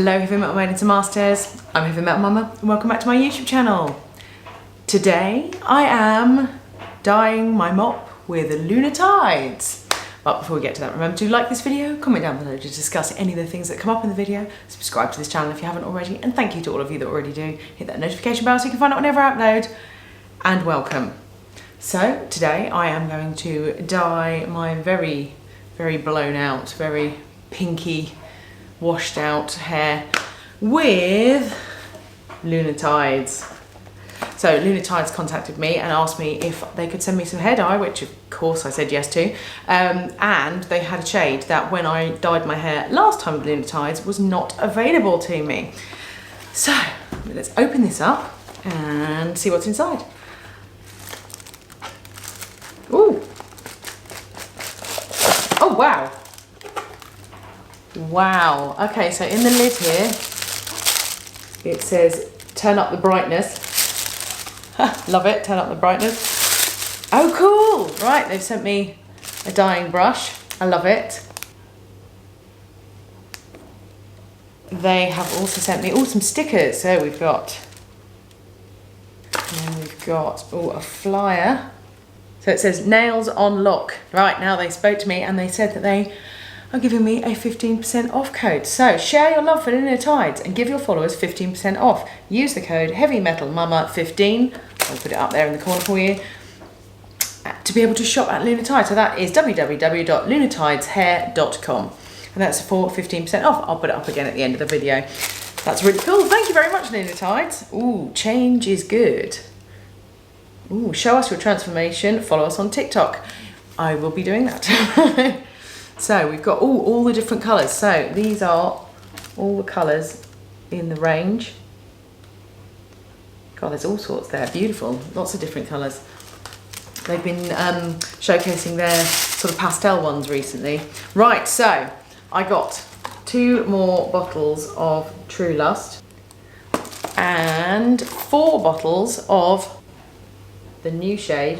Hello Heavy Metal Maidens and Masters, I'm Heavy Metal Momma and welcome back to my YouTube channel. Today I am dyeing my mop with Lunar Tides. But before we get to that, remember to like this video, comment down below to discuss any of the things that come up in the video, subscribe to this channel if you haven't already, and thank you to all of you that already do. Hit that notification bell so you can find out whenever I upload, and welcome. So today I am going to dye my very blown out, very pinky, washed out hair with Lunar Tides. So Lunar Tides contacted me and asked me if they could send me some hair dye, which of course I said yes to. And they had a shade that when I dyed my hair last time with Lunar Tides was not available to me. So let's open this up and see what's inside. Ooh. Oh wow. Wow. Okay, so in the lid here it says turn up the brightness. Love it, turn up the brightness. Oh cool! Right, they've sent me a dyeing brush. I love it. They have also sent me some stickers. So we've got a flyer. So it says nails on lock. Right, now they spoke to me and they said that they are giving me a 15% off code. So share your love for Lunar Tides and give your followers 15% off. Use the code HEAVYMETALMOMMA15. I'll put it up there in the corner for you to be able to shop at Lunar Tides. So that is www.lunartideshair.com, and that's for 15% off. I'll put it up again at the end of the video. That's really cool. Thank you very much, Lunar Tides. Ooh, change is good. Ooh, show us your transformation. Follow us on TikTok. I will be doing that. So we've got all the different colours. So these are all the colours in the range. God, there's all sorts there. Beautiful. Lots of different colours. They've been showcasing their sort of pastel ones recently. Right, so I got 2 more bottles of True Lust and 4 bottles of the new shade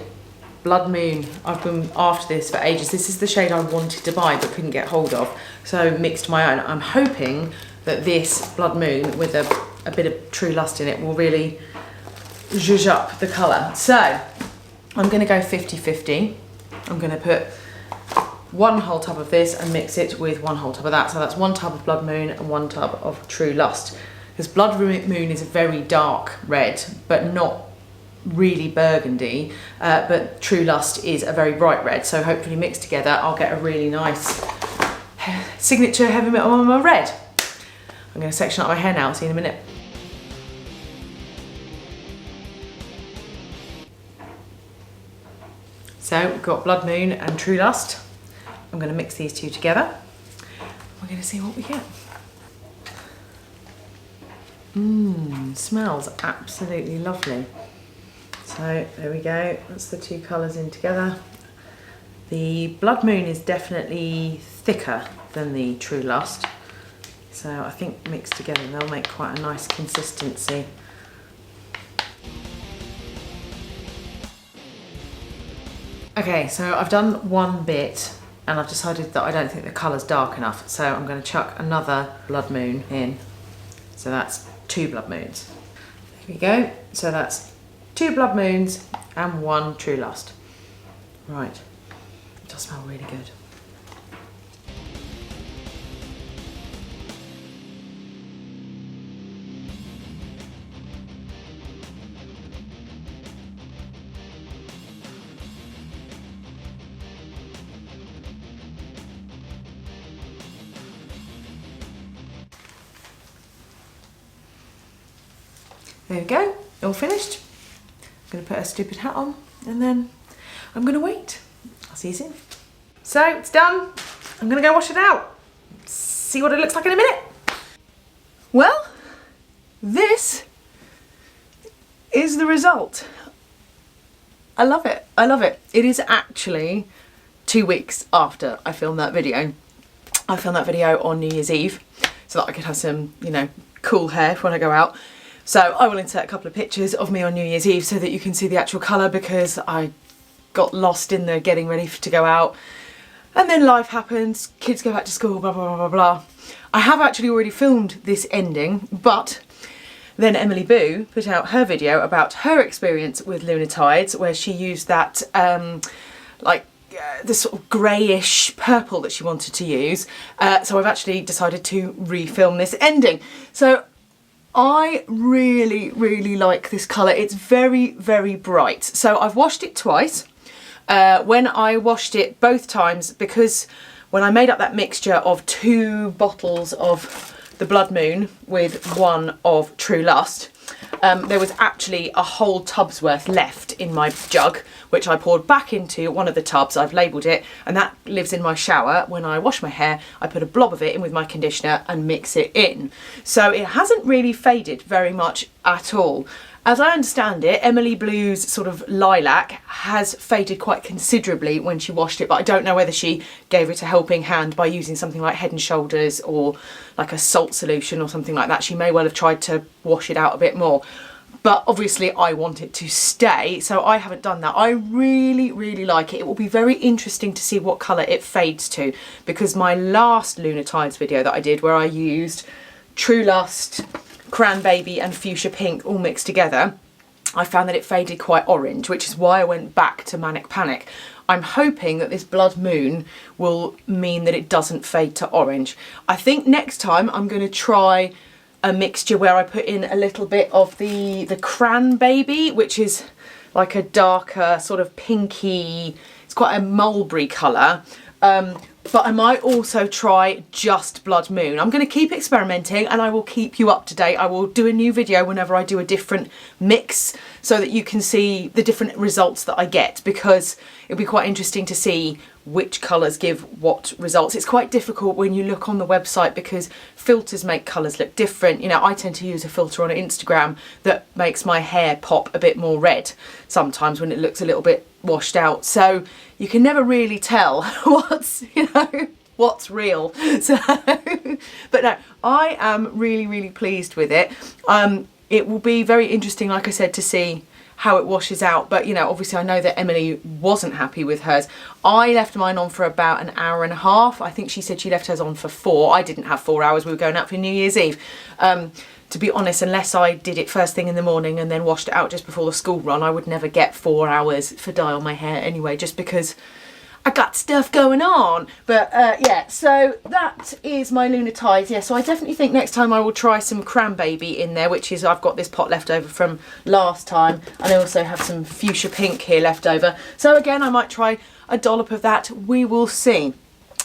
Blood Moon. I've been after this for ages. This is the shade I wanted to buy but couldn't get hold of, so mixed my own. I'm hoping that this Blood Moon with a bit of True Lust in it will really zhuzh up the colour. So I'm going to go 50-50. I'm going to put 1 whole tub of this and mix it with 1 whole tub of that. So that's 1 tub of Blood Moon and 1 tub of True Lust. Because Blood Moon is a very dark red, but not really burgundy, but True Lust is a very bright red, so hopefully mixed together I'll get a really nice signature Heavy Metal Momma red. I'm going to section up my hair now, see you in a minute. So we've got Blood Moon and True Lust. I'm going to mix these 2 together. We're going to see what we get. Smells absolutely lovely. So there we go, that's the 2 colours in together. The Blood Moon is definitely thicker than the True Lust, so I think mixed together they'll make quite a nice consistency. Okay, so I've done 1 bit and I've decided that I don't think the colour's dark enough, so I'm going to chuck another Blood Moon in. So that's 2 Blood Moons. There we go, so that's 2 Blood Moons and 1 True Lust. Right, it does smell really good. There we go, all finished. I'm going to put a stupid hat on and then I'm going to wait. I'll see you soon. So it's done. I'm going to go wash it out. See what it looks like in a minute. Well, this is the result. I love it. I love it. It is actually 2 weeks after I filmed that video. I filmed that video on New Year's Eve so that I could have some, you know, cool hair when I go out. So I will insert a couple of pictures of me on New Year's Eve so that you can see the actual colour, because I got lost in the getting ready to go out. And then life happens, kids go back to school, blah, blah, blah, blah, blah. I have actually already filmed this ending, but then Emily Boo put out her video about her experience with Lunar Tides, where she used that the sort of greyish purple that she wanted to use. So I've actually decided to refilm this ending. So I really, really like this colour. It's very, very bright. So I've washed it twice. When I washed it both times, because when I made up that mixture of 2 bottles of the Blood Moon with 1 of True Lust, there was actually a whole tub's worth left in my jug, which I poured back into one of the tubs. I've labelled it, and that lives in my shower. When I wash my hair, I put a blob of it in with my conditioner and mix it in. So it hasn't really faded very much at all. As I understand it, Emily Blue's sort of lilac has faded quite considerably when she washed it, but I don't know whether she gave it a helping hand by using something like Head and Shoulders or like a salt solution or something like that. She may well have tried to wash it out a bit more. But obviously I want it to stay, so I haven't done that. I really, really like it. It will be very interesting to see what colour it fades to, because my last Lunar Tides video that I did, where I used True Lust, Cranberry and Fuchsia Pink all mixed together, I found that it faded quite orange, which is why I went back to Manic Panic. I'm hoping that this Blood Moon will mean that it doesn't fade to orange. I think next time I'm going to try a mixture where I put in a little bit of the Cranberry, which is like a darker sort of pinky, it's quite a mulberry colour. But I might also try just Blood Moon. I'm going to keep experimenting and I will keep you up to date. I will do a new video whenever I do a different mix so that you can see the different results that I get, because it'll be quite interesting to see which colours give what results. It's quite difficult when you look on the website because filters make colours look different. You know, I tend to use a filter on Instagram that makes my hair pop a bit more red sometimes when it looks a little bit washed out. So you can never really tell what's real. So, but no, I am really, really pleased with it. It will be very interesting, like I said, to see how it washes out. But, you know, obviously I know that Emily wasn't happy with hers. I left mine on for about an hour and a half. I think she said she left hers on for 4. I didn't have 4 hours. We were going out for New Year's Eve. To be honest, unless I did it first thing in the morning and then washed it out just before the school run, I would never get 4 hours for dye on my hair anyway, just because I got stuff going on. But yeah, so that is my Lunar Tides. Yeah, so I definitely think next time I will try some Cranberry in there, which is, I've got this pot left over from last time, and I also have some Fuchsia Pink here left over. So again, I might try a dollop of that. We will see.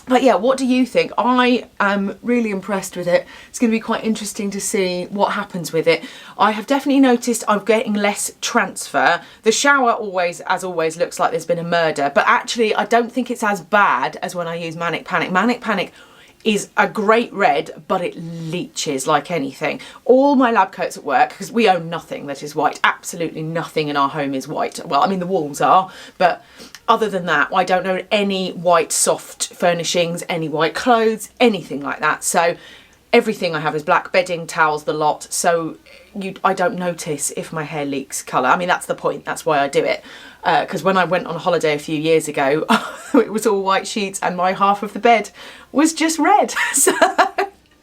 But yeah, what do you think? I am really impressed with it. It's going to be quite interesting to see what happens with it. I have definitely noticed I'm getting less transfer. The shower always, as always, looks like there's been a murder. But actually, I don't think it's as bad as when I use Manic Panic. Manic Panic is a great red, but it leaches like anything. All my lab coats at work, because we own nothing that is white, absolutely nothing in our home is white. Well, I mean, the walls are, but other than that, I don't own any white soft furnishings, any white clothes, anything like that. So everything I have is black, bedding, towels, the lot. So I don't notice if my hair leaks colour. I mean, that's the point. That's why I do it. Because when I went on holiday a few years ago, it was all white sheets and my half of the bed was just red. So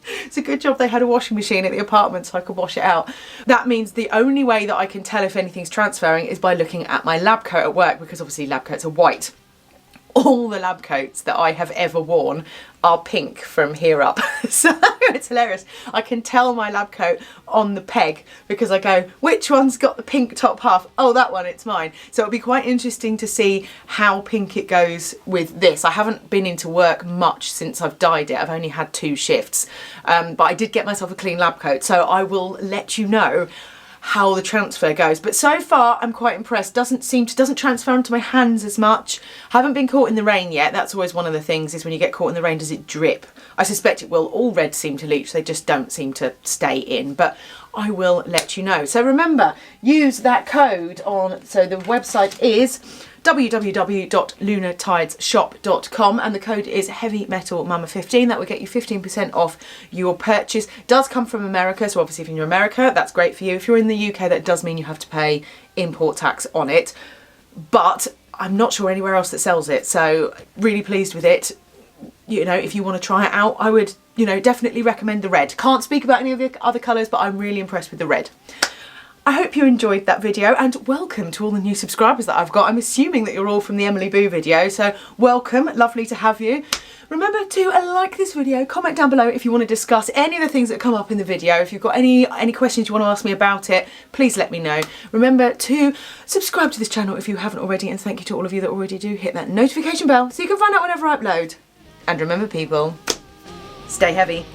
it's a good job they had a washing machine at the apartment so I could wash it out. That means the only way that I can tell if anything's transferring is by looking at my lab coat at work, because obviously lab coats are white. All the lab coats that I have ever worn are pink from here up. So it's hilarious. I can tell my lab coat on the peg because I go, which one's got the pink top half? Oh, that one, it's mine. So it'll be quite interesting to see how pink it goes with this. I haven't been into work much since I've dyed it. I've only had 2 shifts. But I did get myself a clean lab coat, so I will let you know how the transfer goes. But so far I'm quite impressed. Doesn't transfer onto my hands as much. Haven't been caught in the rain yet. That's always one of the things, is when you get caught in the rain, does it drip? I suspect it will. All reds seem to leach, they just don't seem to stay in, but I will let you know. So remember, use that code on, so the website is www.lunartidesshop.com and the code is Heavy Metal Momma 15. That will get you 15% off your purchase. It does come from America, so obviously if you're in America, that's great for you. If you're in the UK, that does mean you have to pay import tax on it, but I'm not sure anywhere else that sells it, so really pleased with it. you know, if you want to try it out, I would, you know, definitely recommend the red. Can't speak about any of the other colours, but I'm really impressed with the red. I hope you enjoyed that video, and welcome to all the new subscribers that I've got. I'm assuming that you're all from the Emily Boo video, so welcome, lovely to have you. Remember to like this video, comment down below if you want to discuss any of the things that come up in the video. If you've got any questions you want to ask me about it, please let me know. Remember to subscribe to this channel if you haven't already, and thank you to all of you that already do. Hit that notification bell so you can find out whenever I upload. And remember people, stay heavy.